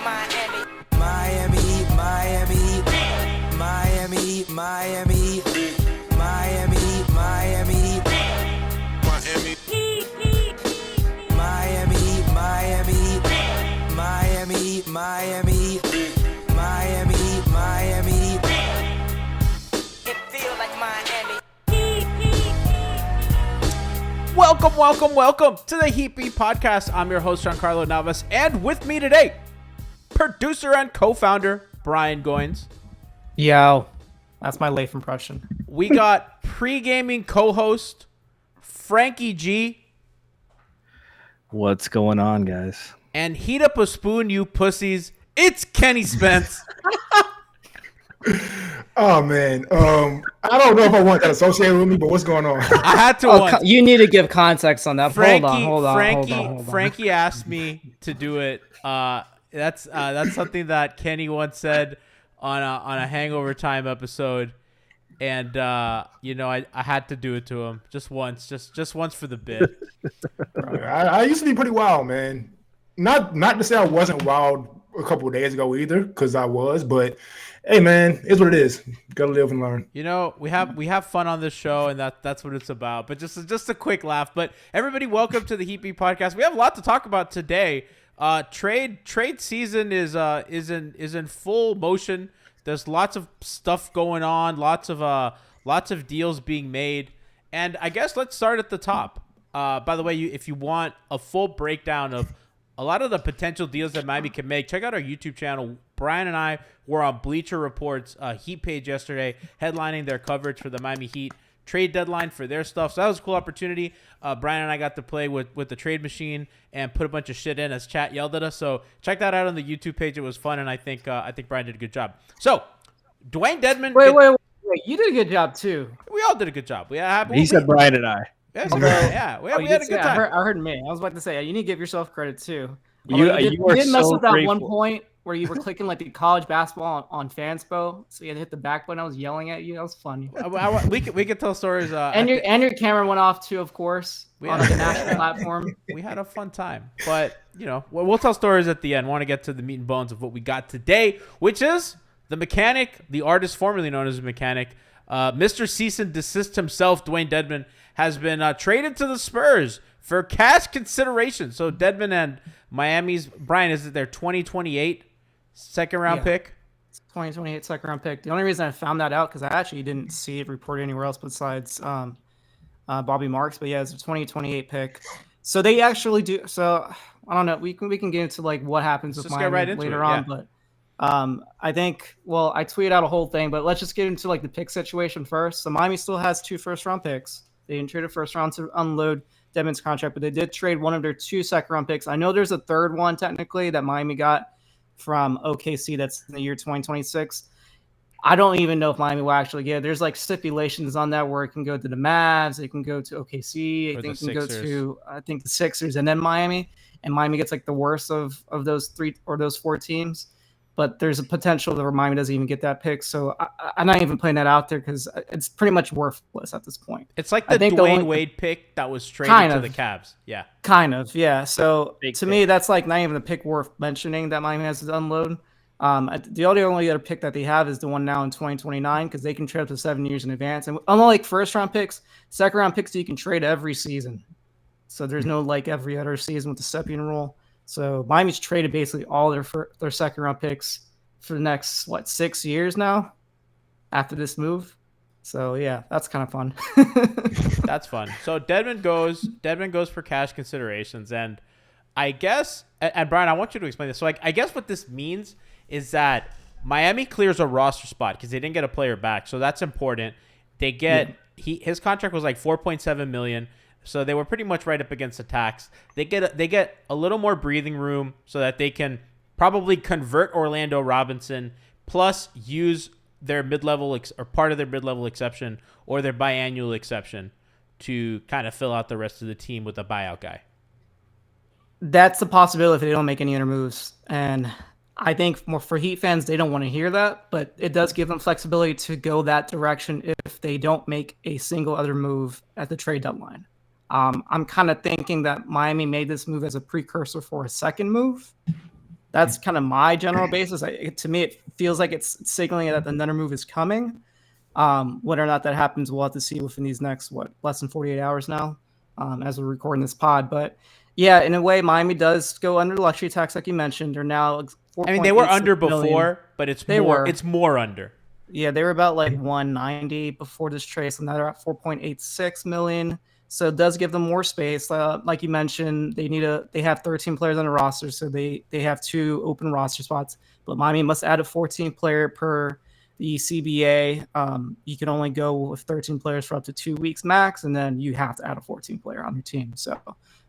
Miami, Miami, Miami, Miami, Miami, Miami, Miami, Miami, Miami, Miami, Miami, Miami, Miami. It feels like Miami. Welcome to the Heat Beat Podcast. I'm your host, Giancarlo Navas, and with me today, producer and co-founder, Brian Goins. Yo, that's my life impression. We got pre-gaming co-host, Franky G. What's going on, guys? And heat up a spoon, you pussies. It's Kenny Spence. Oh man, I don't know if I want that associated with me, but what's going on? I had to. You need to give context on that. Hold on. Franky asked me to do it. That's something that Kenny once said on a Hangover Time episode, and I had to do it to him just once for the bit. I used to be pretty wild, man. Not to say I wasn't wild a couple of days ago either, because I was, but hey, man, it's what it is. Gotta live and learn. You know, we have fun on this show, and that's what it's about. But just a quick laugh. But everybody, welcome to the Heat Beat Podcast. We have a lot to talk about today. Trade season is in full motion. There's lots of stuff going on, lots of deals being made, and I guess let's start at the top. By the way, if you want a full breakdown of a lot of the potential deals that Miami can make, check out our YouTube channel. Brian and I were on Bleacher Report's Heat page yesterday, headlining their coverage for the Miami Heat trade deadline for their stuff. So that was a cool opportunity. Brian and I got to play with the trade machine and put a bunch of shit in as chat yelled at us. So check that out on the YouTube page. It was fun, and I think Brian did a good job. So Dewayne Dedmon. Wait. You did a good job too. We all did a good job. He said Brian and I. We had a good time. I heard me. I was about to say you need to give yourself credit too. You did mess so with that grateful. one point where you were clicking like the college basketball on Fanspo, so you had to hit the back button. I was yelling at you. That was funny. We could tell stories. And your camera went off too, of course, on the national platform. We had a fun time, but we'll tell stories at the end. Want to get to the meat and bones of what we got today, which is the mechanic, the artist formerly known as the mechanic, Mr. Cease and Desist himself, Dewayne Dedmon, has been traded to the Spurs for cash consideration. So Dedmon and Miami's Brian, is it their 2028 second round pick? 2028 second round pick. The only reason I found that out because I actually didn't see it reported anywhere else besides Bobby Marks. But yeah, it's a 2028 pick. So they actually do. So I don't know. We can get into like what happens with Miami later on, but. I think, I tweeted out a whole thing, but let's just get into like the pick situation first. So Miami still has 2 first round picks. They didn't trade a first round to unload Dedmon's contract, but they did trade one of their 2 second round picks. I know there's a third one technically that Miami got from OKC that's in the year 2026. I don't even know if Miami will actually get it. There's like stipulations on that where it can go to the Mavs, it can go to OKC, I think it can go to the Sixers and then Miami. And Miami gets like the worst of those 3 or those 4 teams. But there's a potential that Miami doesn't even get that pick. So I'm not even putting that out there because it's pretty much worthless at this point. It's like the Dwayne Wade pick that was traded to the Cavs. Yeah. Kind of, yeah. So Big me, that's like not even a pick worth mentioning that Miami has to unload. The only other pick that they have is the one now in 2029 because they can trade up to 7 years in advance. And unlike first-round picks, second-round picks you can trade every season. So there's no like every other season with the Stepien rule. So Miami's traded basically all their second round picks for the next 6 years now after this move. So yeah, that's kind of fun. That's fun. So Dedmon goes for cash considerations, and I guess and Brian, I want you to explain this. So I guess what this means is that Miami clears a roster spot because they didn't get a player back, so that's important. They get his contract was like $4.7 million. So they were pretty much right up against the tax. They get a little more breathing room so that they can probably convert Orlando Robinson plus use their mid-level or part of their mid-level exception or their biannual exception to kind of fill out the rest of the team with a buyout guy. That's the possibility if they don't make any other moves. And I think more for Heat fans, they don't want to hear that, but it does give them flexibility to go that direction if they don't make a single other move at the trade deadline. I'm kind of thinking that Miami made this move as a precursor for a second move. That's kind of my general basis. To me, it feels like it's signaling that another move is coming. Whether or not that happens, we'll have to see within these next, less than 48 hours now, as we're recording this pod. But yeah, in a way, Miami does go under the luxury tax, like you mentioned. They're now I mean, they were under 4.86 million. before, but it's more under. Yeah, they were about like 190 before this trade, so now they're at 4.86 million. So it does give them more space. Like you mentioned, they have 13 players on the roster, so they have 2 open roster spots. But Miami must add a 14 player per the CBA. You can only go with 13 players for up to 2 weeks max, and then you have to add a 14 player on your team. So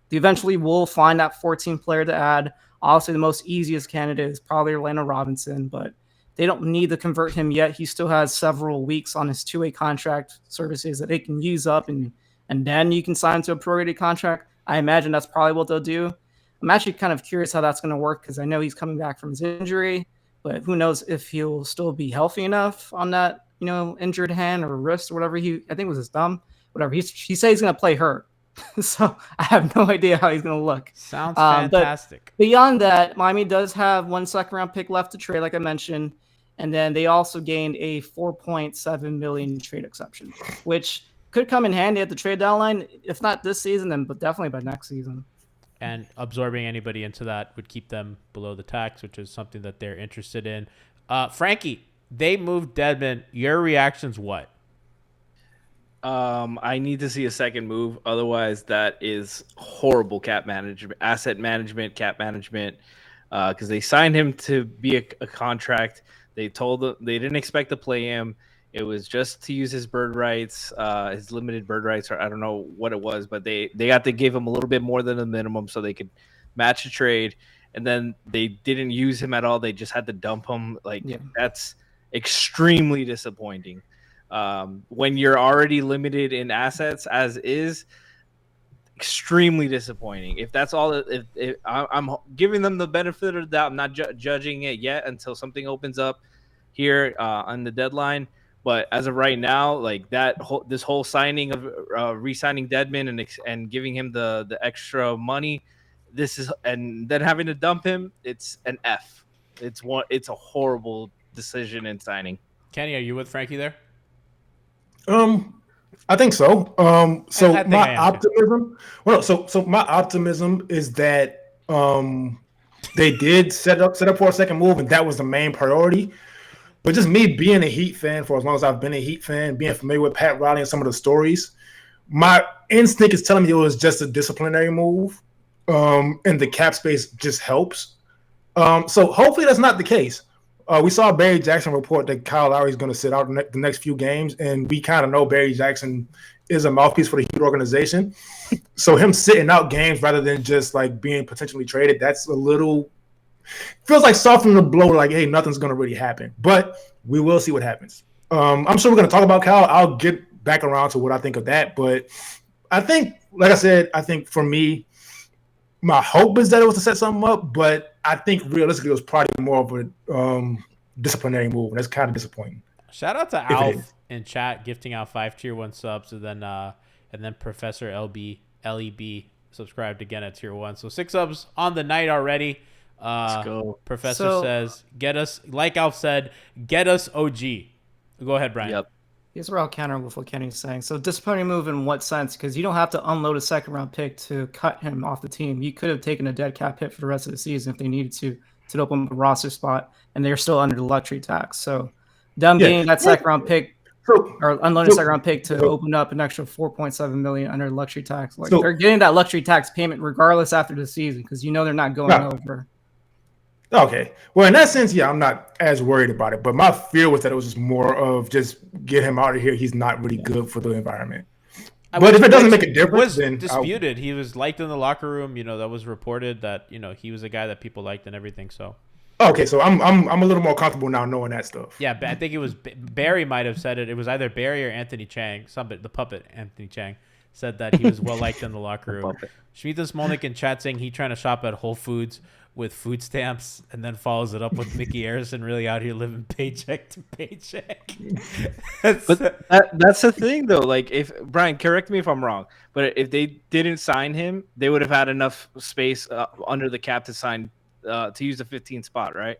they eventually will find that 14 player to add. Obviously, the most easiest candidate is probably Orlando Robinson, but they don't need to convert him yet. He still has several weeks on his 2-way contract services that they can use up, and then you can sign to a prorated contract. I imagine that's probably what they'll do. I'm actually kind of curious how that's going to work because I know he's coming back from his injury, but who knows if he'll still be healthy enough on that, injured hand or wrist or whatever. I think it was his thumb, whatever. He said he's going to play hurt. So I have no idea how he's going to look. Sounds fantastic. But beyond that, Miami does have 1 second-round pick left to trade, like I mentioned. And then they also gained a $4.7 million trade exception, which could come in handy at the trade deadline, if not this season, then but definitely by next season. And absorbing anybody into that would keep them below the tax, which is something that they're interested in. Franky, they moved Dedmon. Your reaction's what? I need to see a second move. Otherwise, that is horrible cap management, asset management, cap management, because they signed him to be a contract. They told them they didn't expect to play him. It was just to use his bird rights, his limited bird rights, or I don't know what it was, but they got to give him a little bit more than the minimum so they could match the trade. And then they didn't use him at all. They just had to dump him. That's extremely disappointing. When you're already limited in assets as is, extremely disappointing. If that's all, if I'm giving them the benefit of the doubt, I'm not judging it yet until something opens up here on the deadline. But as of right now, like this whole signing of re-signing Dedmon and giving him the extra money, and then having to dump him, it's an F. It's a horrible decision in signing. Kenny, are you with Franky there? I think so. So my optimism. Well, so my optimism is that they did set up for a second move, and that was the main priority. But just me being a Heat fan for as long as I've been a Heat fan, being familiar with Pat Riley and some of the stories, my instinct is telling me it was just a disciplinary move, and the cap space just helps. So hopefully that's not the case. We saw Barry Jackson report that Kyle Lowry is going to sit out the next few games, and we kind of know Barry Jackson is a mouthpiece for the Heat organization. So him sitting out games rather than just like being potentially traded, that's a little feels like softening the blow. Like, hey, nothing's going to really happen, but we will see what happens. I'm sure we're going to talk about Kyle. I'll get back around to what I think of that, but I think, like I said, I think for me, my hope is that it was to set something up, but I think realistically it was probably more of a disciplinary move. That's kind of disappointing. Shout out to Alf in chat gifting out 5 tier 1 subs, and then Professor LEB subscribed again at tier 1. So 6 subs on the night already. Let's go. Professor says, get us, like Alf said, get us OG. Go ahead, Brian. Yep. Here's where I'll counter with what Kenny's saying. So disappointing move in what sense? Because you don't have to unload a second-round pick to cut him off the team. You could have taken a dead cap hit for the rest of the season if they needed to open up a roster spot, and they're still under the luxury tax. So them getting that second-round pick or unloading a second-round pick to open up an extra $4.7 million under the luxury tax. They're getting that luxury tax payment regardless after the season because they're not going over. Okay. Well, in that sense, yeah, I'm not as worried about it. But my fear was that it was just more of just get him out of here. He's not really good for the environment. But if it doesn't make a difference, then disputed. He was liked in the locker room. That was reported that he was a guy that people liked and everything. So. Okay, so I'm a little more comfortable now knowing that stuff. Yeah, I think it was Barry might have said it. It was either Barry or Anthony Chang. The puppet Anthony Chang said that he was well liked in the locker room. Schmidt and Smolnik in chat saying he trying to shop at Whole Foods with food stamps, and then follows it up with Mickey Harrison really out here living paycheck to paycheck. But that's the thing, though. Like, if Brian, correct me if I'm wrong, but if they didn't sign him, they would have had enough space under the cap to sign to use the 15th spot, right?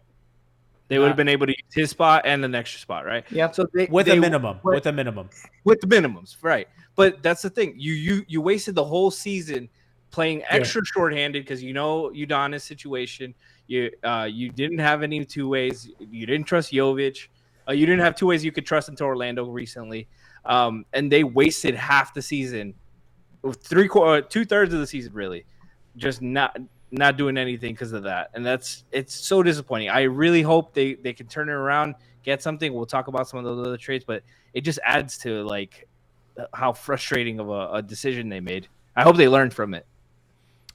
They would have been able to use his spot and an extra spot, right? Yeah. So with a minimum, with the minimums, right? But that's the thing. You wasted the whole season playing extra shorthanded because Udonis' situation. You didn't have any two ways. You didn't trust Jovic. You didn't have two ways you could trust into Orlando recently. And they wasted half the season, 2/3 of the season, really, just not doing anything because of that. And it's so disappointing. I really hope they can turn it around, get something. We'll talk about some of those other trades, but it just adds to like how frustrating of a decision they made. I hope they learned from it.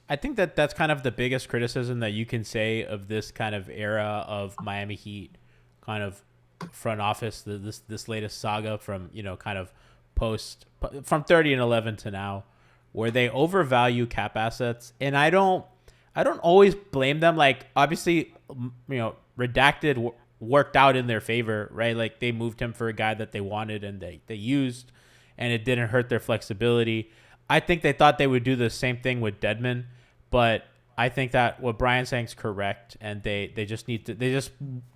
I think that's kind of the biggest criticism that you can say of this kind of era of Miami Heat kind of front office, this latest saga from, kind of from 30-11 to now, where they overvalue cap assets. And I don't always blame them. Like, obviously, Redacted worked out in their favor, right? Like, they moved him for a guy that they wanted and they used, and it didn't hurt their flexibility. I think they thought they would do the same thing with Dedmon, but I think that what Brian's saying is correct, and they're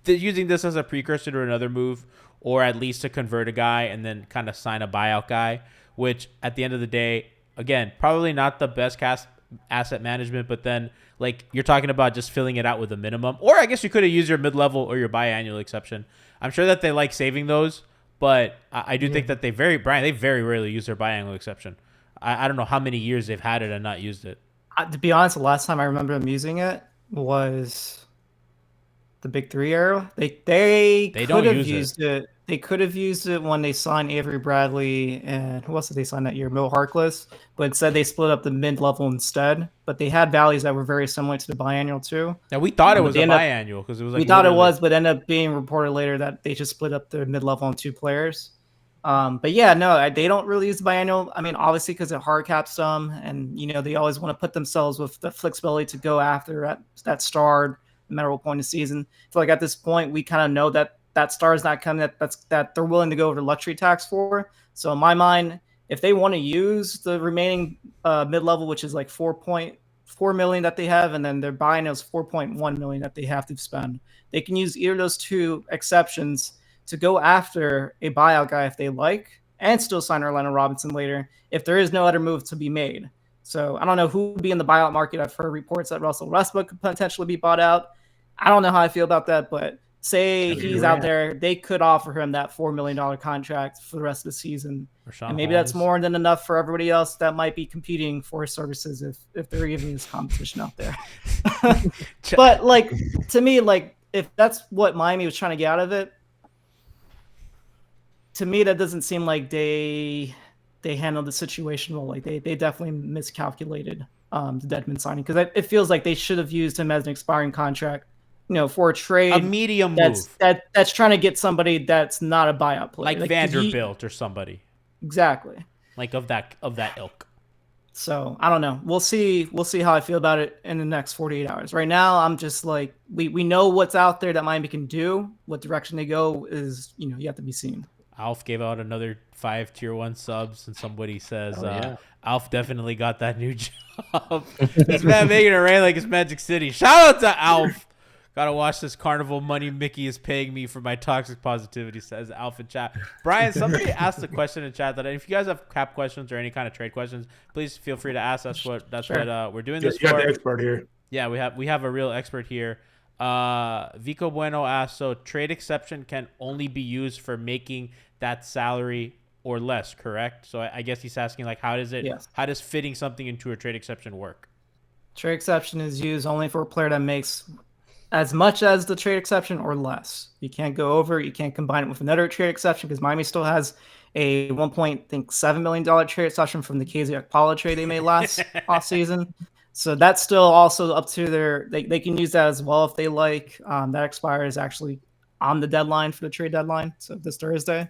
using this as a precursor to another move, or at least to convert a guy and then kind of sign a buyout guy, which at the end of the day, again, probably not the best asset management, but then like you're talking about just filling it out with a minimum, or I guess you could have used your mid-level or your biannual exception. I'm sure that they like saving those, but I do think that they very rarely use their biannual exception. I don't know how many years they've had it and not used it. To be honest, the last time I remember them using it was the Big Three era. They could have used it. They could have used it when they signed Avery Bradley and who else did they sign that year? Mo Harkless. But instead they split up the mid-level instead. But they had values that were very similar to the biannual too. Now we thought it was a biannual because it was like we thought it was, but ended up being reported later that they just split up the mid-level on two players. But yeah, no, they don't really use biannual. I mean, obviously because it hard caps them, and they always want to put themselves with the flexibility to go after that star no matter what point of the season. I feel like at this point we kind of know that star is not coming. That they're willing to go over the luxury tax for. So in my mind, if they want to use the remaining mid-level, which is like 4.4 million that they have, and then their biannual is 4.1 million that they have to spend, they can use either of those two exceptions to go after a buyout guy if they like, and still sign Orlando Robinson later if there is no other move to be made. So I don't know who would be in the buyout market. I've heard reports that Russell Westbrook could potentially be bought out. I don't know how I feel about that, but say he's out there, they could offer him that $4 million contract for the rest of the season. And maybe that's more than enough for everybody else that might be competing for his services if there even is competition out there. But like, to me, like if that's what Miami was trying to get out of it, to me, that doesn't seem like they handled the situation well. Like they definitely miscalculated the Dedmon signing, because it feels like they should have used him as an expiring contract, for a trade, a medium move that's trying to get somebody that's not a buyout player, like Vanderbilt or somebody. Exactly, like of that ilk. So I don't know. We'll see how I feel about it in the next 48 hours. Right now, I'm just like we know what's out there that Miami can do. What direction they go is yet to be seen. Alf gave out another 5 tier 1 subs, and somebody says Alf definitely got that new job. This man making it rain like it's Magic City. Shout out to Alf. Gotta watch this carnival money Mickey is paying me for my toxic positivity, says Alf in chat. Brian, somebody asked a question in chat that if you guys have cap questions or any kind of trade questions, please feel free to ask. That's what we're doing this for. You got the expert here. Yeah, we have a real expert here. Vico Bueno asked, so trade exception can only be used for making that salary or less, correct? So I guess he's asking, like, how does fitting something into a trade exception work? Trade exception is used only for a player that makes as much as the trade exception or less. You can't go over. You can't combine it with another trade exception, because Miami still has a $1.7 million trade exception from the KZ Okpala trade they made last offseason. So that's still also up to they can use that as well if they like. That expires actually on the deadline for the trade deadline, so this Thursday.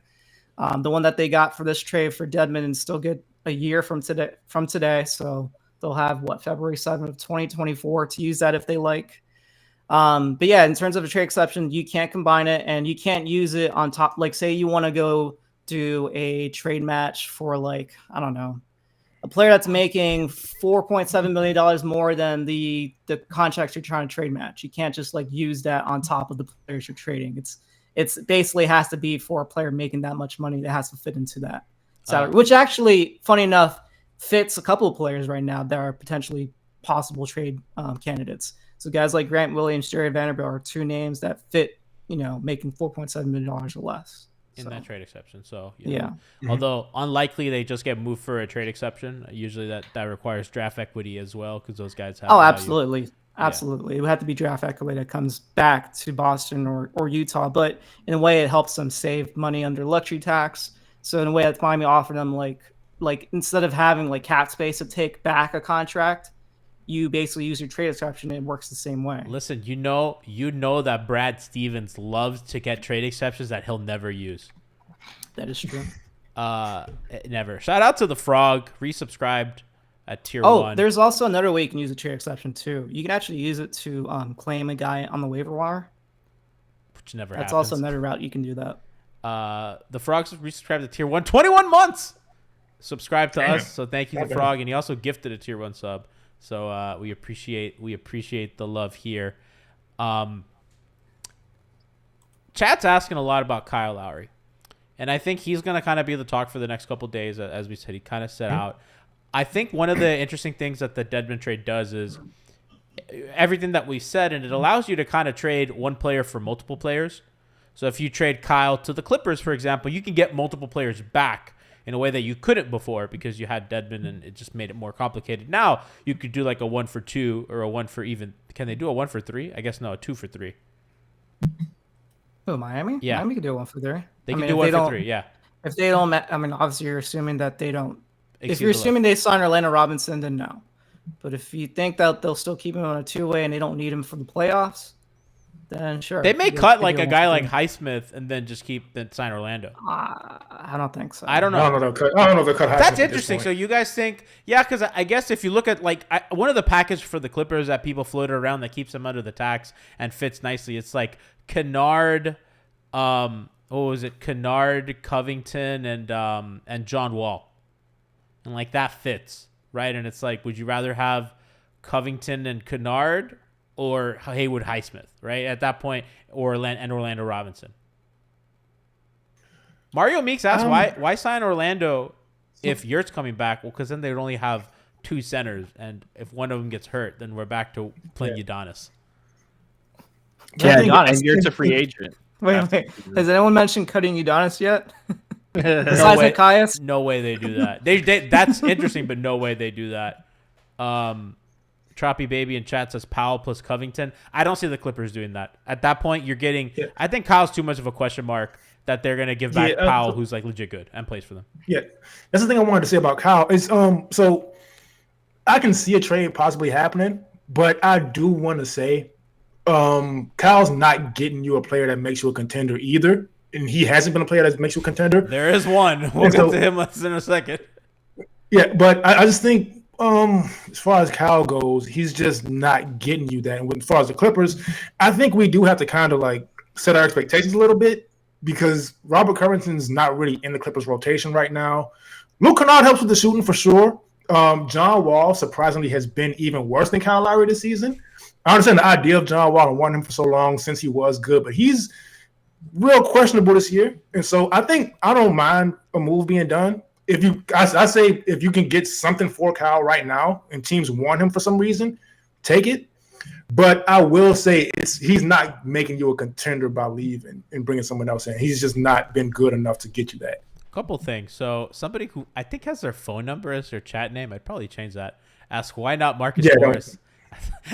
The one that they got for this trade for Dedmon is still good a year from today. So they'll have February 7th of 2024 to use that if they like. But yeah, in terms of a trade exception, you can't combine it, and you can't use it on top. Like, say you want to go do a trade match for, like, I don't know, a player that's making $4.7 million more than the contracts you're trying to trade match. You can't just like use that on top of the players you're trading. It's basically has to be for a player making that much money that has to fit into that salary, which actually, funny enough, fits a couple of players right now that are potentially possible trade candidates. So guys like Grant Williams, Jerry Vanderbilt are two names that fit, making $4.7 million or less. In that trade exception. So, yeah. Although unlikely they just get moved for a trade exception. Usually that requires draft equity as well because those guys have value. Absolutely. Absolutely. It would have to be draft equity that comes back to Boston or Utah. But in a way, it helps them save money under luxury tax. So in a way, that's Miami offered them like instead of having like cap space to take back a contract, you basically use your trade exception and it works the same way. Listen, you know that Brad Stevens loves to get trade exceptions that he'll never use. That is true. Never. Shout out to the Frog, resubscribed at tier 1. There's also another way you can use a trade exception too. You can actually use it to claim a guy on the waiver wire. Which never That's happens. also another route you can do that. The Frog's resubscribed to tier 1, 21 months. Subscribe to us, so thank you, the Frog, and he also gifted a tier 1 sub. So we appreciate the love here. Chat's asking a lot about Kyle Lowry, and I think he's going to kind of be the talk for the next couple of days. As we said, he kind of set out. I think one of the interesting things that the Dedmon trade does is everything that we said, and it allows you to kind of trade one player for multiple players. So if you trade Kyle to the Clippers, for example, you can get multiple players back in a way that you couldn't before because you had Dedmon and it just made it more complicated. Now you could do like a 1 for 2 or a 1 for even. Can they do a 1 for 3? I guess no, a 2 for 3. Oh, Miami? Yeah. Miami could do a 1 for 3. They can do 1 for 3, yeah. If they don't, obviously you're assuming that they don't. Exceed if you're the assuming they sign Orlando Robinson, then no. But if you think that they'll still keep him on a 2-way and they don't need him for the playoffs, then sure. They may cut like a guy like Highsmith and then just sign Orlando. I don't think so. I don't know. I don't know if they cut Highsmith. That's interesting. So you guys think, yeah, because I guess if you look at one of the package for the Clippers that people floated around that keeps them under the tax and fits nicely, it's like Kennard, what was it? Kennard, Covington, and John Wall, and like that fits, right? And it's like, would you rather have Covington and Kennard or Haywood Highsmith, right? At that point, or Orlando Robinson. Mario Meeks asked, why sign Orlando if Yurt's coming back? Well, because then they would only have 2 centers, and if one of them gets hurt, then we're back to playing Udonis. Yeah, and Yurt's a free agent. Wait. Has anyone mentioned cutting Udonis yet? No Besides way. Nikias? No way they do that. They that's interesting, but no way they do that. Troppy Baby in chat says Powell plus Covington. I don't see the Clippers doing that. At that point, you're getting. Yeah. I think Kyle's too much of a question mark that they're going to give back Powell, who's like legit good and plays for them. Yeah, that's the thing I wanted to say about Kyle is so I can see a trade possibly happening, but I do want to say Kyle's not getting you a player that makes you a contender either, and he hasn't been a player that makes you a contender. There is one. We'll get to him in a second. Yeah, but I just think. As far as Kyle goes, he's just not getting you that. And as far as the Clippers, I think we do have to kind of like set our expectations a little bit because Robert Covington's not really in the Clippers rotation right now. Luke Kennard helps with the shooting for sure. John Wall surprisingly has been even worse than Kyle Lowry this season. I understand the idea of John Wall and wanting him for so long since he was good, but he's real questionable this year. And so I think I don't mind a move being done. I say if you can get something for Kyle right now and teams want him for some reason, take it. But I will say he's not making you a contender by leaving and bringing someone else in. He's just not been good enough to get you that. Couple things. So somebody who I think has their phone number as their chat name, I'd probably change that. Ask why not Marcus Morris.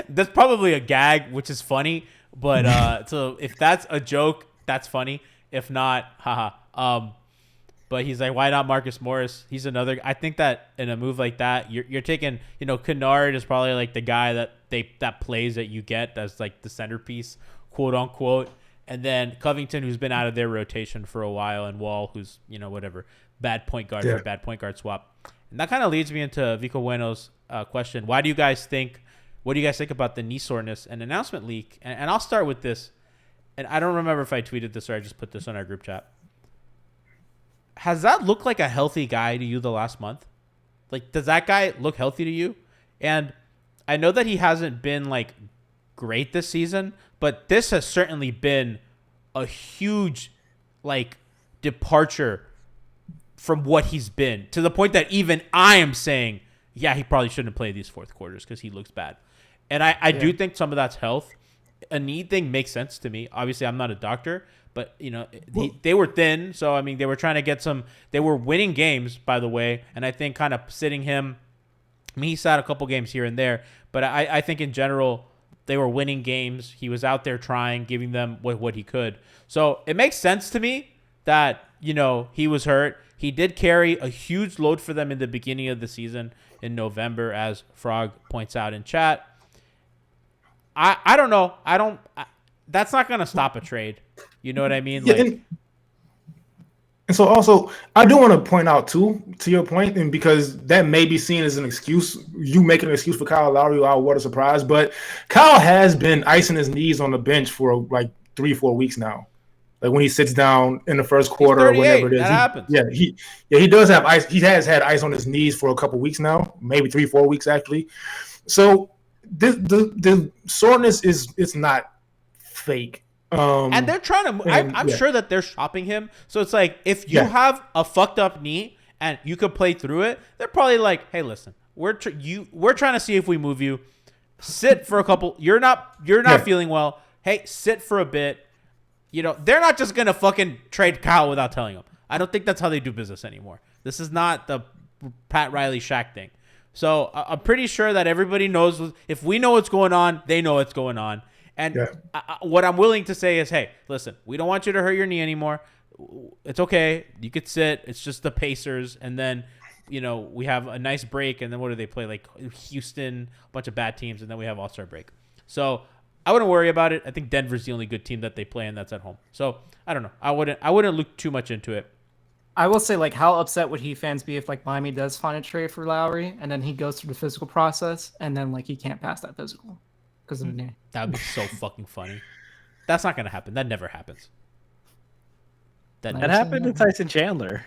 That's probably a gag, which is funny. But so if that's a joke, that's funny. If not, haha. But he's like, why not Marcus Morris? He's another. I think that in a move like that, you're taking, Kennard is probably like the guy that plays that you get as like the centerpiece, quote unquote. And then Covington, who's been out of their rotation for a while, and Wall, who's, whatever, bad point guard for bad point guard swap. And that kind of leads me into Vico Bueno's question. What do you guys think about the knee soreness and announcement leak? And I'll start with this. And I don't remember if I tweeted this or I just put this on our group chat. Has that looked like a healthy guy to you the last month? Like, does that guy look healthy to you? And I know that he hasn't been like great this season, but this has certainly been a huge like departure from what he's been, to the point that even I am saying, yeah, he probably shouldn't play these fourth quarters because he looks bad. And I do think some of that's health. A knee thing makes sense to me. Obviously, I'm not a doctor, but you know, they were thin, so I mean, they were trying to get some. They were winning games, by the way, and I think kind of sitting him. I mean, he sat a couple games here and there, but I think in general they were winning games. He was out there trying, giving them what he could. So it makes sense to me that, you know, he was hurt. He did carry a huge load for them in the beginning of the season in November, as Frog points out in chat. I don't know. That's not going to stop a trade. You know what I mean? Yeah, like, and so also, I do want to point out too, to your point, and because that may be seen as an excuse, you making an excuse for Kyle Lowry. Wow, what a surprise! But Kyle has been icing his knees on the bench for like 3-4 weeks now. Like when he sits down in the first quarter or whenever it is. That happens. He does have ice. He has had ice on his knees for a couple weeks now, maybe 3-4 weeks actually. So the soreness it's not fake. And they're trying to. I'm sure that they're shopping him. So it's like, if you have a fucked up knee and you could play through it, they're probably like, hey, listen, we're trying to see if we move you. Sit for a couple. You're not feeling well. Hey, sit for a bit. You know, they're not just gonna fucking trade Kyle without telling him. I don't think that's how they do business anymore. This is not the Pat Riley Shaq thing. So I'm pretty sure that everybody knows. If we know what's going on, they know what's going on. And what I'm willing to say is, hey, listen, we don't want you to hurt your knee anymore. It's okay. You could sit. It's just the Pacers. And then, you know, we have a nice break. And then what do they play? Like Houston, a bunch of bad teams. And then we have All-Star break. So I wouldn't worry about it. I think Denver's the only good team that they play, and that's at home. So I don't know. I wouldn't look too much into it. I will say, like, how upset would Heat fans be if, like, Miami does find a trade for Lowry, and then he goes through the physical process, and then, like, he can't pass that physical because of the knee? That would be so fucking funny. That's not gonna happen. That never happens. That happened to Tyson Chandler,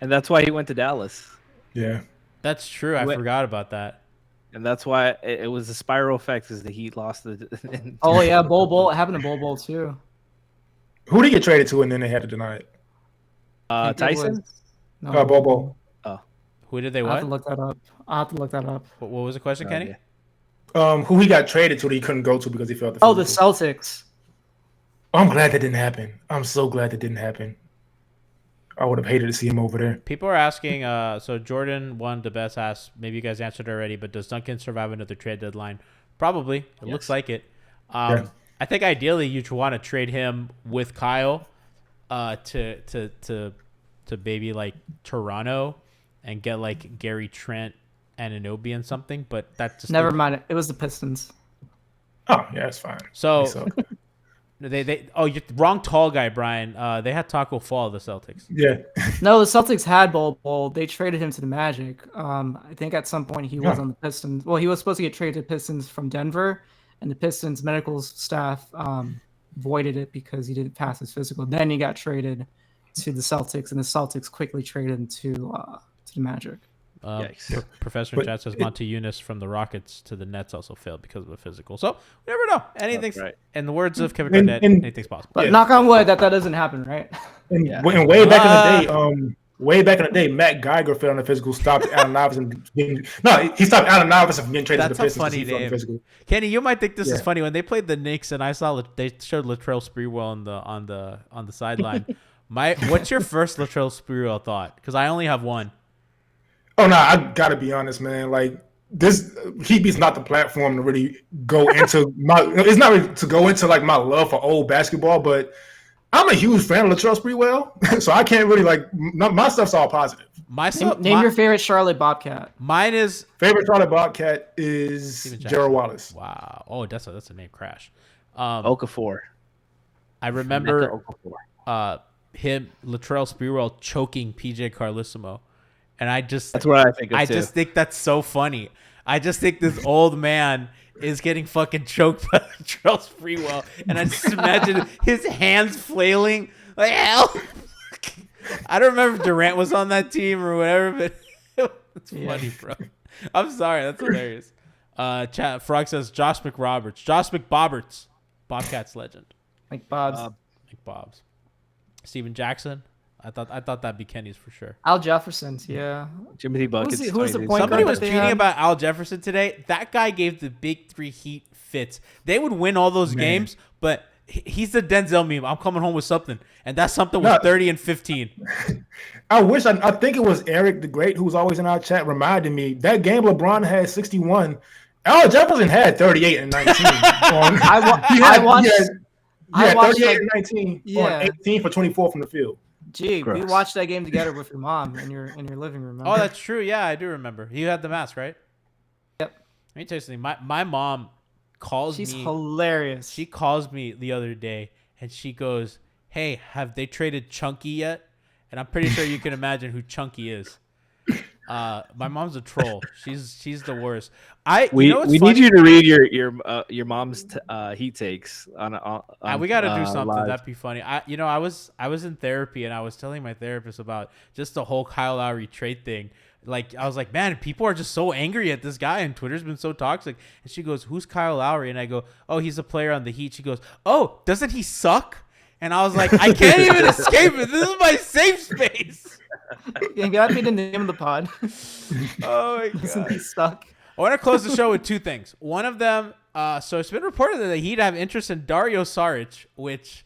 and that's why he went to Dallas. Yeah, that's true. I forgot about that. And that's why it was a spiral effect, as the Heat lost the. Oh yeah, Bol. It happened to Bol too. Who did he get traded to, and then they had to deny it? Tyson. No, Bol. Oh, who did they? I What? have to look that up. What was the question, Kenny? Yeah. Who he got traded to that he couldn't go to because he felt the. Oh, the Celtics. I'm glad that didn't happen. I'm so glad that didn't happen. I would have hated to see him over there. People are asking, so Jordan won the best asked, maybe you guys answered already, but does Duncan survive another trade deadline? Probably. It looks like it. I think ideally you'd want to trade him with Kyle to maybe like Toronto and get like Gary Trent and Anunoby and something, but that just never mind. It was the Pistons. Oh, yeah, it's fine. So you're wrong tall guy, Brian. They had Taco Fall, the Celtics. Yeah. No, the Celtics had Bol. They traded him to the Magic. I think at some point he was on the Pistons. Well, he was supposed to get traded to Pistons from Denver, and the Pistons medical staff voided it because he didn't pass his physical. Then he got traded to the Celtics, and the Celtics quickly traded him to the Magic. Professor in chat says Monte Eunice from the Rockets to the Nets also failed because of the physical. So we never know. Anything's right. In the words of Kevin Garnett, anything's possible. But knock on wood that doesn't happen, right? And way back in the day, Matt Geiger fell on the physical, stopped Allen Iverson from getting. No, he stopped Allen Iverson from getting traded to the Pistons. That's a funny name. Kenny, you might think this is funny. When they played the Knicks and I saw they showed Latrell Sprewell on the sideline. What's your first Latrell Sprewell thought? Because I only have one. Oh no, I gotta be honest, man. Like this, Heatbeat's not the platform to really go into It's not really to go into like my love for old basketball, but I'm a huge fan of Latrell Sprewell, so I can't really like my stuff's all positive. Name your favorite Charlotte Bobcat. Mine is favorite Charlotte Bobcat is Gerald Wallace. Wow. Oh, that's a name crash. Okafor. I remember Latrell Sprewell choking PJ Carlissimo. And that's what I think of too. just think that's so funny. I just think this old man is getting fucking choked by Charles Sprewell, and I just imagine his hands flailing like hell. I don't remember if Durant was on that team or whatever, but That's funny, bro. I'm sorry. That's hilarious. Chat Frog says Josh McBoberts, Bobcats legend. Bob's. Bob's. Steven Jackson. I thought that'd be Kenny's for sure. Al Jefferson's, yeah. Timothy Buckets. Who's the point Somebody guard was that they tweeting had? about Al Jefferson today. That guy gave the Big Three Heat fits. They would win all those games, but he's the Denzel meme. I'm coming home with something, and that something was 30 and 15. I think it was Eric the Great, who's always in our chat, reminded me that game LeBron had 61. Al Jefferson had 38 and 19. I watched 38 and 19 on 18 for 24 from the field. Gee, Gross. we watched that game together with your mom in your living room. Oh, that's true. Yeah, I do remember. You had the mask, right? Yep. Let me tell you something. My mom calls She's me. hilarious. She calls me the other day, and she goes, "Hey, have they traded Chunky yet?" And I'm pretty sure you can imagine who Chunky is. My mom's a troll. She's the worst. We need you to read your mom's heat takes on we got to do something. live. That'd be funny. I was in therapy, and I was telling my therapist about just the whole Kyle Lowry trade thing. Like, I was like, man, people are just so angry at this guy, and Twitter's been so toxic. And she goes, "Who's Kyle Lowry?" And I go, "Oh, he's a player on the Heat." She goes, "Oh, doesn't he suck?" And I was like, I can't even escape it. This is my safe space. Yeah, that'd be the name of the pod. Oh my Isn't he god. stuck? I want to close the show with two things. One of them, so it's been reported that the Heat have interest in Dario Saric, which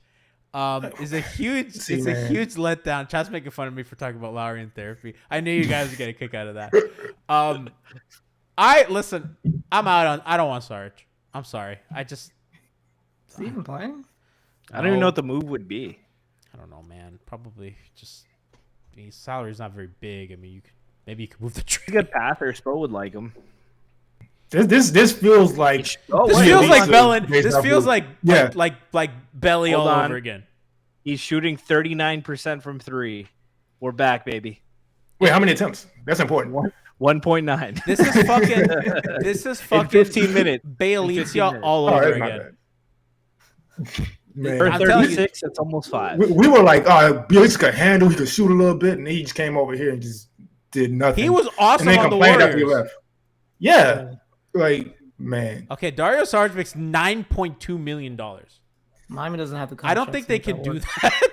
is a huge huge letdown. Chat's making fun of me for talking about Lowry in therapy. I knew you guys would get a kick out of that. I'm out on. I don't want Saric. I'm sorry. Is he even playing? I don't even know what the move would be. I don't know, man. Probably just his salary's not very big. I mean, maybe you could move the trade. He's a good passer. Spo would like him. This feels like This feels like Bellin. This Based feels off like Belly Hold all on. over again. He's shooting 39% from three. We're back, baby. Wait, how many attempts? That's important. 1.9. This is fucking In 15 minutes. Balencia all Oh, over that's not again. bad. Man. For I'm telling 36, it's almost 5. We were like, Bielitsa could handle, he could shoot a little bit, and he just came over here and just did nothing. He was awesome and then on the complained after he Warriors. left. Yeah, like, man. Okay, Dario Saric makes $9.2 million. Miami doesn't have the contract. I don't think they can do that.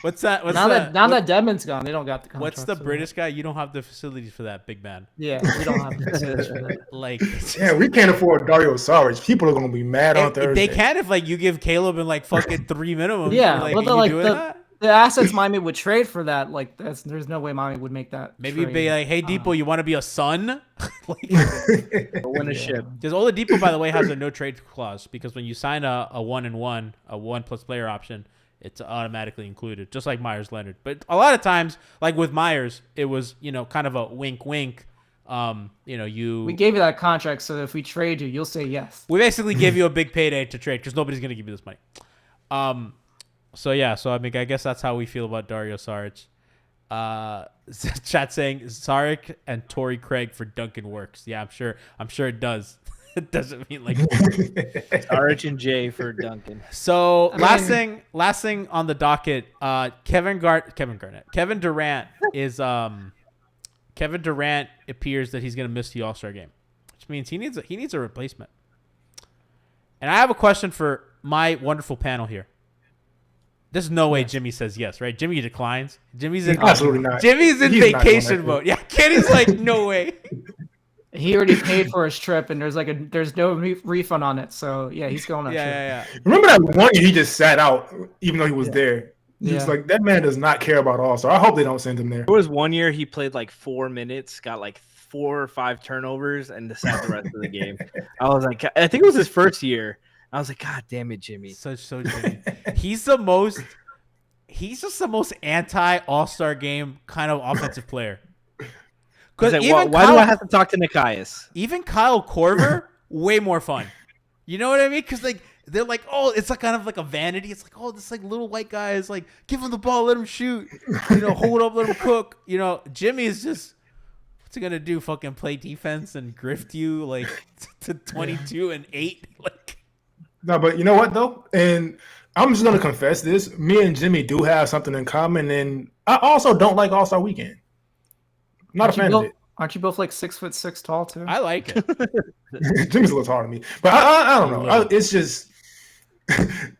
What's that? Now that Dedmon's gone, they don't got the contract. What's the British guy? You don't have the facilities for that, big man. Yeah, we don't have the facilities for that. Like, Yeah, we can't afford Dario Saric. People are gonna be mad on Thursday. they can if like you give Caleb and like fucking 3 minimum. Yeah, like, but are you doing that? the assets Miami would trade for that, like there's no way Miami would make that. Maybe trade. be like, hey, Depot, you want to be a son? Win a ship. Because Oladipo, by the way, has a no trade clause because when you sign a 1-and-1, a 1+ player option, it's automatically included, just like Myers Leonard. But a lot of times, like with Myers, it was kind of a wink. We gave you that contract, so if we trade you, you'll say yes. We basically give you a big payday to trade because nobody's gonna give you this money. So I mean, I guess that's how we feel about Dario Saric. Chat saying Saric and Torrey Craig for Duncan works. Yeah, I'm sure it does. It doesn't mean like Saric and Jay for Duncan. So last thing on the docket, Kevin Durant is Kevin Durant appears that he's gonna miss the All-Star game, which means he needs a replacement. And I have a question for my wonderful panel here. There's no way Jimmy says yes, right? Jimmy declines. Jimmy's in Absolutely not. Jimmy's in He's not vacation going mode. Yeah, Kenny's like, no way. He already paid for his trip, and there's no refund on it. So yeah, he's going on trip. Yeah. Remember that one year he just sat out, even though he was there. He's Yeah. like, that man does not care about All-Star. I hope they don't send him there. There was one year he played like 4 minutes, got like 4 or 5 turnovers, and sat the rest of the game. I was like, I think it was his first year. I was like, God damn it, Jimmy. So Jimmy. He's just the most anti All-Star game kind of offensive player. Why do I have to talk to Nikias? Even Kyle Korver, way more fun. You know what I mean? Because like they're like, oh, it's like kind of like a vanity. It's like, oh, this like little white guy is like, give him the ball, let him shoot. Hold up, let him cook. Jimmy is just, what's he gonna do? Fucking play defense and grift you like to 22 and 8. Like, No, but you know what though? And I'm just gonna confess this. Me and Jimmy do have something in common, and I also don't like All-Star Weekend. I'm not a fan of it. Aren't you both like 6'6" tall too? I like it. Jimmy's a little taller than me, but I don't know. It's just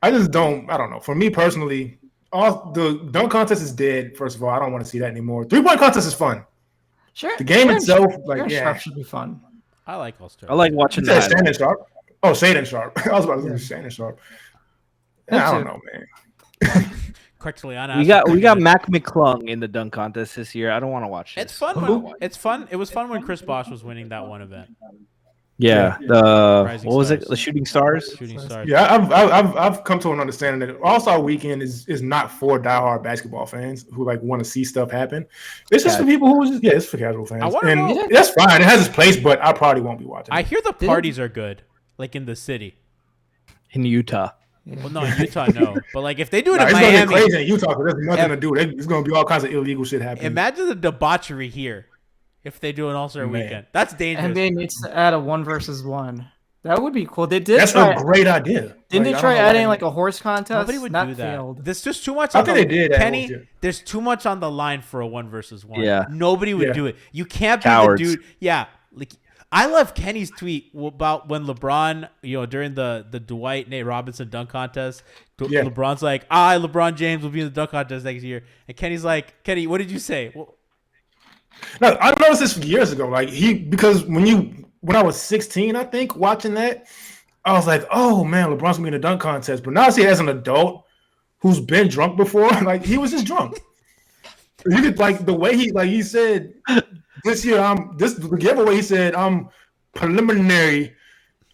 I just don't. I don't know. For me personally, all the dunk contest is dead. First of all, I don't want to see that anymore. 3-point contest is fun. Sure. The game itself, Sharp should be fun. I like All-Star. I like watching that. Shannon Sharp. Oh, Shaden Sharp. I was about to say Shannon Sharp. Yeah, I don't know, man. Correctly, we got Mac McClung in the dunk contest this year. I don't want to watch this. It's fun. It's fun. It was fun when Chris Bosh was winning that one event. Yeah, what was it? The Shooting Stars. Shooting Stars. Yeah, I've come to an understanding that All-Star Weekend is not for diehard basketball fans who like want to see stuff happen. It's just for people who it's for casual fans. And that's fine. It has its place, but I probably won't be watching. I hear the parties are good, like in the city. In Utah. Well, no, in Utah, no. But like if they do it in it's Miami, gonna be crazy in Utah. There's nothing to do. There's gonna be all kinds of illegal shit happening. Imagine the debauchery here if they do an All-Star Weekend. That's dangerous. NBA needs to add a 1-versus-1. That would be cool. They did. That's a great idea. Didn't they try adding like a horse contest? Nobody would do that. Failed. There's just too much. I think they did. Kenny, there's too much on the line for a 1-versus-1. Yeah. Nobody would do it. You can't be Cowards. the dude. Yeah. Like I love Kenny's tweet about when LeBron, during the Dwight Nate Robinson dunk contest, LeBron's like, LeBron James will be in the dunk contest next year, and Kenny's like, Kenny, what did you say? Well, no, I noticed this years ago. Like because when I was 16, I think watching that, I was like, oh man, LeBron's gonna be in the dunk contest. But now I see as an adult who's been drunk before, like he was just drunk. You could like the way he said. This year, the giveaway. He said, "I'm preliminary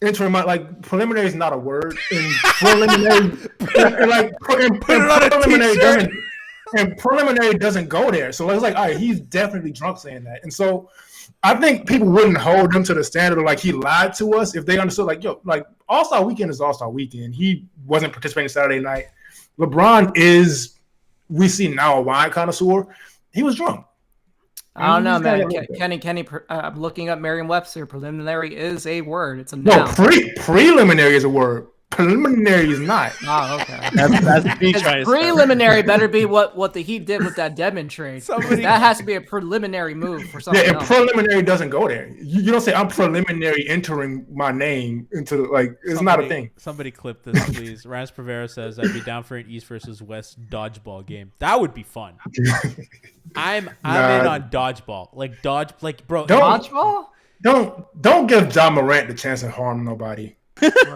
entering my preliminary is not a word in preliminary, and preliminary doesn't go there. So it's like, all right, he's definitely drunk saying that. And so I think people wouldn't hold him to the standard of like he lied to us if they understood All-Star Weekend is All-Star Weekend. He wasn't participating Saturday night. LeBron is, we see now, a wine connoisseur. He was drunk. I don't know, man. Kenny, I'm looking up Merriam-Webster. Preliminary is a word. It's a noun. No, preliminary is a word. Preliminary is not. Oh, okay. That's me trying to preliminary better be what the Heat did with that Dedmon trade. That has to be a preliminary move for something. Yeah, and preliminary doesn't go there. You don't say I'm preliminary entering my name into it's not a thing. Somebody clip this, please. Rance Provera says I'd be down for an East versus West dodgeball game. That would be fun. I'm in on dodgeball. Bro. Dodgeball? Don't give John Morant the chance to harm nobody.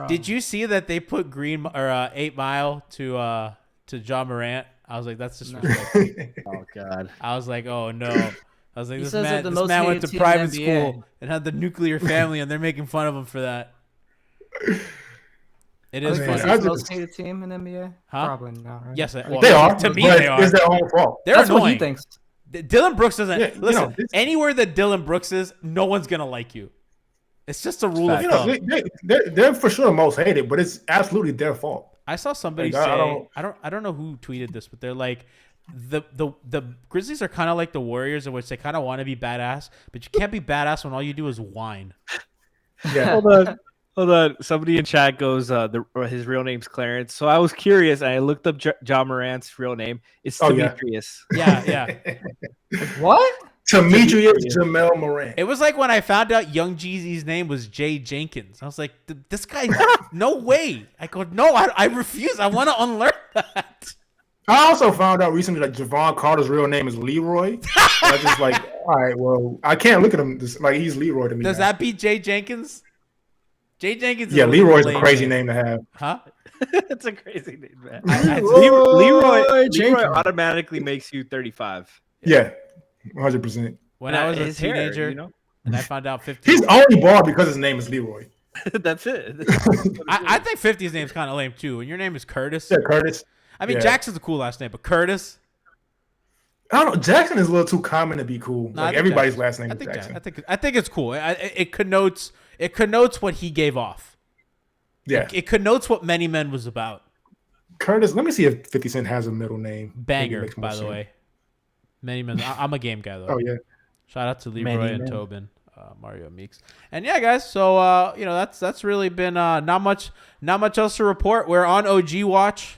Did you see that they put 8 Mile to John Morant? I was like, that's disrespectful. Oh God. I was like, oh no. I was like, this man went to team private in the NBA. school and had the nuclear family, and they're making fun of him for that. It is funny. Is this the most hated team in the NBA? Huh? Probably not. Right? Yes, they are. To me, but they are. It's their own fault. They're That's annoying. what he thinks. Dylan Brooks doesn't. Yeah, listen, anywhere that Dylan Brooks is, no one's gonna like you. It's just a rule of thumb. They're for sure the most hated, but it's absolutely their fault. I saw somebody say, I don't know who tweeted this, but they're like, the Grizzlies are kind of like the Warriors, in which they kind of want to be badass, but you can't be badass when all you do is whine. Yeah. Hold on. Somebody in chat goes, his real name's Clarence. So I was curious, and I looked up John Morant's real name. It's Demetrius. Yeah. What? Demetrius Jamel Morant. It was like when I found out Young Jeezy's name was Jay Jenkins. I was like, this guy, no way. I go, no, I refuse. I want to unlearn that. I also found out recently that Javon Carter's real name is Leroy. I was just like, all right, well, I can't look at him he's Leroy to me. Does that beat Jay Jenkins? Jay Jenkins. Yeah, Leroy's a crazy name to have. Huh? It's a crazy name, man. Leroy automatically makes you 35. Yeah, 100%. When I was a teenager, and I found out 50. He's only bald because his name is Leroy. That's it. I think 50's name's kind of lame too. And your name is Curtis. Yeah, Curtis. I mean, Jackson's a cool last name, but Curtis. I don't know. Jackson is a little too common to be cool. Everybody's last name is Jackson. I think it's cool. It connotes what he gave off. Yeah. It connotes what Many Men was about. Curtis, let me see if 50 Cent has a middle name. Banger, by the way. Many Men. I'm a game guy, though. Oh, yeah. Shout out to Leroy and Tobin, Mario Meeks. And yeah, guys, so that's really been not much else to report. We're on OG watch.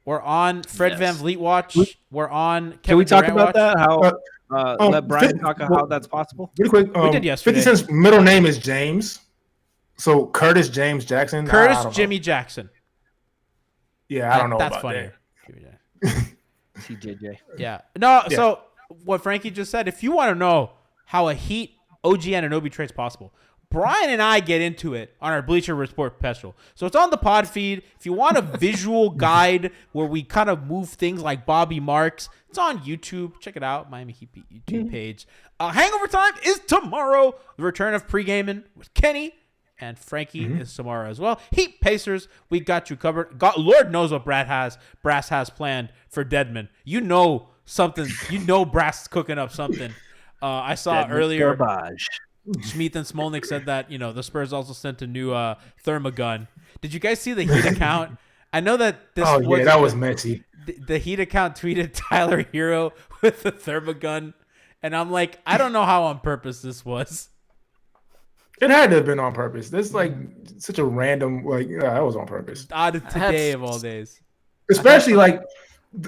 We're on Fred VanVleet watch. We're on Kevin Can we talk Durant about watch. that? let Brian talk about how that's possible. Really quick, We did yesterday. 50 Cent's middle name is James. So Curtis James Jackson. Curtis I don't know. Jimmy Jackson. Yeah, I don't know That's about funnier. that. CJJ. Yeah. No, Yeah. so what Frankie just said, if you want to know how a Heat OG Anunoby trade's possible, Brian and I get into it on our Bleacher Report special. So it's on the pod feed. If you want a visual guide where we kind of move things like Bobby Marks, it's on YouTube. Check it out, Miami Heat Beat YouTube page. Hangover time is tomorrow. The return of pre-gaming with Kenny and Frankie is tomorrow as well. Heat Pacers, we got you covered. Lord knows what Brass has planned for Dedmon. You know something. You know Brass cooking up something. I saw Dedmon's earlier. garbage. Schmeeth and Smolnik said that, the Spurs also sent a new thermogun. Did you guys see the Heat account? I know that this that was messy. The Heat account tweeted Tyler Hero with the thermogun, and I'm like, I don't know how on purpose this was. It had to have been on purpose. That's like such a random, that was on purpose. Odd of today of all days. Especially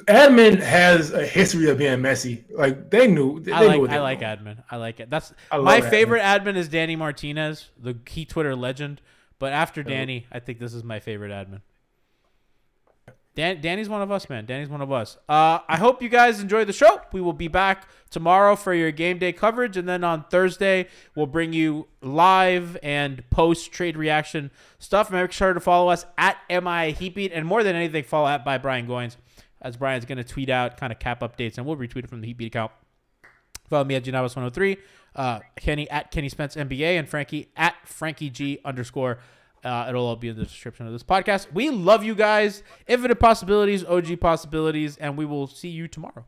admin has a history of being messy. Like they knew. I like admin. I like it. That's my favorite admin is Danny Martinez, the Heat Twitter legend. But after Danny, I think this is my favorite admin. Danny's one of us, man. Danny's one of us. I hope you guys enjoyed the show. We will be back tomorrow for your game day coverage. And then on Thursday, we'll bring you live and post-trade reaction stuff. Make sure to follow us at MIAHeatBeat. And more than anything, follow at by Brian Goins, as Brian's going to tweet out kind of cap updates. And we'll retweet it from the HeatBeat account. Follow me at Navas103, Kenny at Kenny Spence NBA, and Frankie at FrankieG_. It'll all be in the description of this podcast. We love you guys. Infinite possibilities, OG possibilities, and we will see you tomorrow.